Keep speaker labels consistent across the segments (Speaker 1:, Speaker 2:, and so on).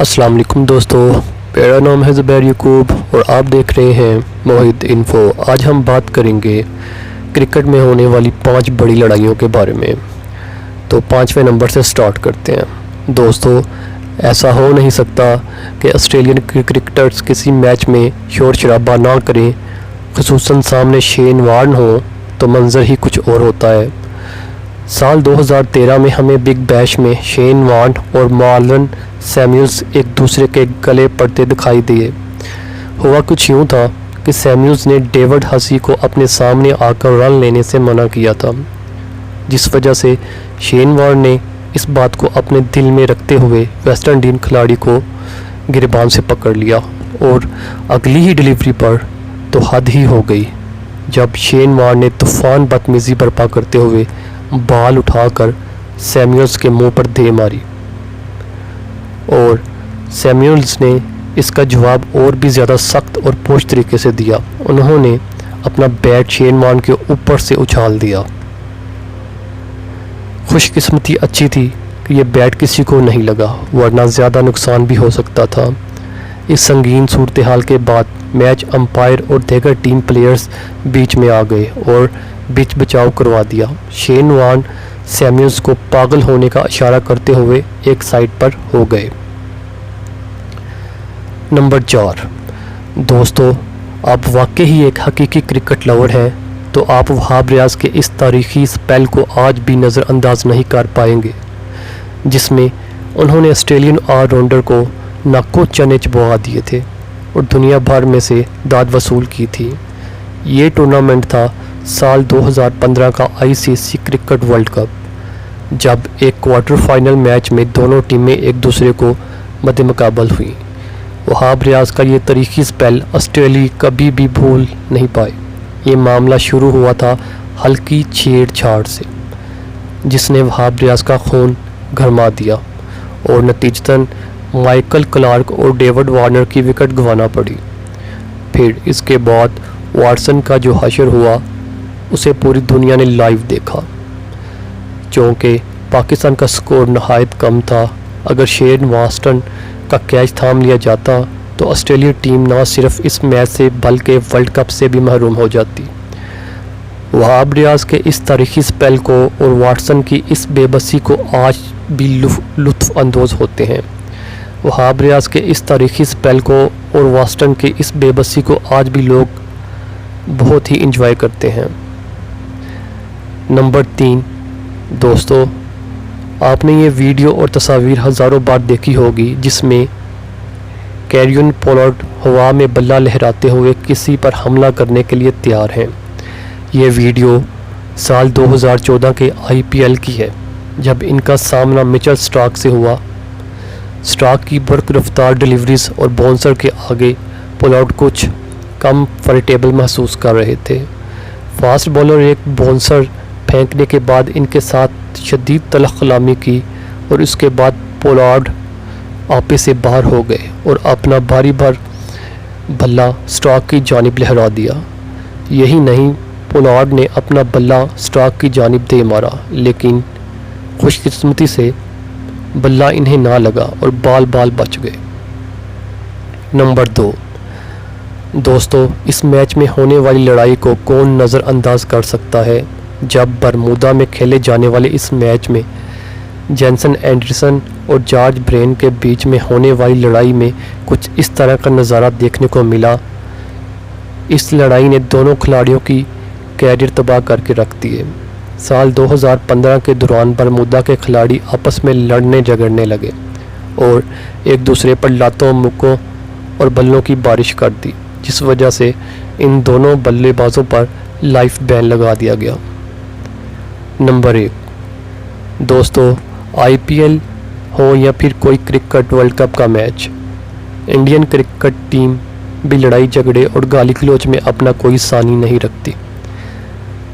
Speaker 1: अस्सलाम वालेकुम दोस्तों, मेरा नाम है ज़ुबैर याकूब और आप देख रहे हैं मोहित इन्फो। आज हम बात करेंगे क्रिकेट में होने वाली 5 बड़ी लड़ाइयों के बारे में। तो 5वें नंबर से स्टार्ट करते हैं। दोस्तों, ऐसा हो नहीं सकता कि ऑस्ट्रेलियन क्रिकेटर्स किसी मैच में शोर शराबा ना करें, ख़ुसूसन सामने शेन वार्न हो तो मंज़र ही कुछ और होता है। साल 2013 में हमें बिग बैश में शेन वार्न और मार्लन सैमुअल्स एक दूसरे के गले पड़ते दिखाई दिए। हुआ कुछ यूँ था कि सैमुअल्स ने डेविड हसी को अपने सामने आकर रन लेने से मना किया था, जिस वजह से शेन वार्न ने इस बात को अपने दिल में रखते हुए वेस्ट इंडीज खिलाड़ी को गिरबान से पकड़ लिया और अगली ही डिलीवरी पर तो हद ही हो गई जब शेन वार्न ने तूफान बदतमीज़ी बर्पा करते हुए बाल उठाकर सैमुअल्स के मुंह पर दे मारी और सैमुअल्स ने इसका जवाब और भी ज़्यादा सख्त और पोश तरीके से दिया। उन्होंने अपना बैट शेन वार्न के ऊपर से उछाल दिया। खुशकिस्मती अच्छी थी कि यह बैट किसी को नहीं लगा, वरना ज़्यादा नुकसान भी हो सकता था। इस संगीन सूरत हाल के बाद मैच अंपायर और दीगर टीम प्लेयर्स बीच में आ गए और बीच बचाव करवा दिया। शेन वार्न सैमुअल्स को पागल होने का इशारा करते हुए एक साइड पर हो गए। नंबर 4। दोस्तों, आप वाकई ही एक हकीकी क्रिकेट लवर हैं तो आप वहाब रियाज के इस तारीखी स्पेल को आज भी नज़रअंदाज नहीं कर पाएंगे, जिसमें उन्होंने ऑस्ट्रेलियन ऑलराउंडर को नाको चने चबवा दिए थे और दुनिया भर में से दाद वसूल की थी। ये टूर्नामेंट था साल 2015 का ICC क्रिकेट वर्ल्ड कप, जब एक क्वार्टर फाइनल मैच में दोनों टीमें एक दूसरे को मद्देमुकाबल हुई। वहाब रियाज का ये तारीखी स्पेल ऑस्ट्रेलिया कभी भी भूल नहीं पाए। ये मामला शुरू हुआ था हल्की छेड़छाड़ से, जिसने वहाब रियाज का खून गरमा दिया और नतीजतन माइकल क्लार्क और डेविड वार्नर की विकेट गंवाना पड़ी। फिर इसके बाद वाटसन का जो हशर हुआ उसे पूरी दुनिया ने लाइव देखा। चूँकि पाकिस्तान का स्कोर नहायत कम था, अगर शेन वाटसन का कैच थाम लिया जाता तो ऑस्ट्रेलिया टीम न सिर्फ इस मैच से बल्कि वर्ल्ड कप से भी महरूम हो जाती। वहाब रियाज के इस तारीखी स्पेल को और वाटसन की इस बेबसी को आज भी लुत्फ़ अंदोज़ होते हैं। वहाब रियाज के इस तारीखी स्पेल को और वाटसन की इस बेबसी को आज भी लोग बहुत ही इंजॉय करते हैं। नंबर 3। दोस्तों, आपने ये वीडियो और तस्वीर हज़ारों बार देखी होगी जिसमें कैरियन पोलार्ड हवा में बल्ला लहराते हुए किसी पर हमला करने के लिए तैयार हैं। ये वीडियो साल 2014 के IPL की है, जब इनका सामना मिचेल स्टार्क से हुआ। स्टार्क की बर्क रफ्तार डिलीवरीज और बाउंसर के आगे पोलार्ड कुछ कंफर्टेबल महसूस कर रहे थे। फास्ट बॉलर एक बाउंसर फेंकने के बाद इनके साथ शदीद तलख कलामी की और उसके बाद पोलार्ड आपे से बाहर हो गए और अपना भारी भर बल्ला स्टार्क की जानिब लहरा दिया। यही नहीं, पोलार्ड ने अपना बल्ला स्टार्क की जानिब दे मारा, लेकिन खुशकिस्मती से बल्ला इन्हें ना लगा और बाल बाल बच गए। नंबर 2। दोस्तों, इस मैच में होने वाली लड़ाई को कौन नज़रअंदाज कर सकता है, जब बरमूदा में खेले जाने वाले इस मैच में जेसन एंडरसन और जॉर्ज ब्रेन के बीच में होने वाली लड़ाई में कुछ इस तरह का नज़ारा देखने को मिला। इस लड़ाई ने दोनों खिलाड़ियों की कैरियर तबाह करके रख दिए। साल 2015 के दौरान बरमूदा के खिलाड़ी आपस में लड़ने झगड़ने लगे और एक दूसरे पर लातों, मुक्कों और बल्लों की बारिश कर दी, जिस वजह से इन दोनों बल्लेबाजों पर लाइफ बैन लगा दिया गया। नंबर 1। दोस्तों, IPL हो या फिर कोई क्रिकेट वर्ल्ड कप का मैच, इंडियन क्रिकेट टीम भी लड़ाई झगड़े और गाली गलौज में अपना कोई सानी नहीं रखती।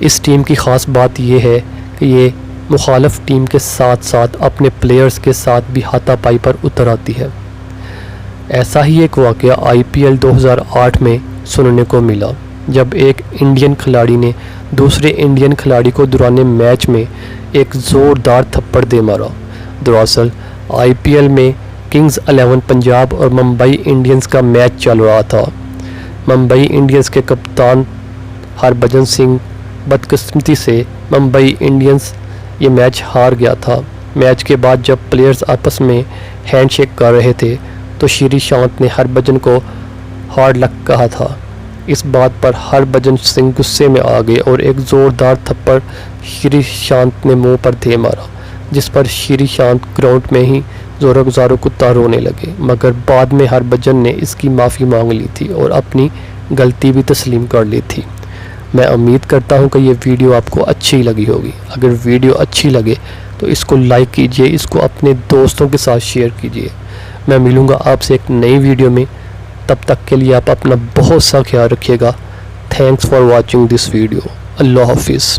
Speaker 1: इस टीम की ख़ास बात यह है कि ये मुखालफ टीम के साथ साथ अपने प्लेयर्स के साथ भी हाथापाई पर उतर आती है। ऐसा ही एक वाक़या IPL 2008 में सुनने को मिला, जब एक इंडियन खिलाड़ी ने दूसरे इंडियन खिलाड़ी को दौरान मैच में एक ज़ोरदार थप्पड़ दे मारा। दरअसल IPL में کنگز 11 پنجاب اور ممبئی انڈینز کا میچ چل رہا تھا۔ ممبئی انڈینز کے کپتان ہربھجن سنگھ بدقسمتی سے ممبئی انڈینز یہ میچ ہار گیا تھا۔ میچ کے بعد جب پلیئرز آپس میں ہینڈ شیک کر رہے تھے تو شری شانت نے ہربھجن کو ہارڈ لک کہا تھا۔ اس بات پر ہربھجن سنگھ غصے میں آ گئے اور ایک زوردار تھپڑ شری شانت نے منہ پر دے مارا، جس پر شری شانت گراؤنڈ میں ہی زاروں کتا رونے لگے، مگر بعد میں ہربھجن نے اس کی معافی مانگ لی تھی اور اپنی غلطی بھی تسلیم کر لی تھی۔ میں امید کرتا ہوں کہ یہ ویڈیو آپ کو اچھی لگی ہوگی۔ اگر ویڈیو اچھی لگے تو اس کو لائک کیجئے، اس کو اپنے دوستوں کے ساتھ شیئر کیجئے۔ میں ملوں گا آپ سے ایک نئی ویڈیو میں، تب تک کے لیے آپ اپنا بہت سا خیال رکھیے گا۔ Thanks for watching this video. Allah حافظ۔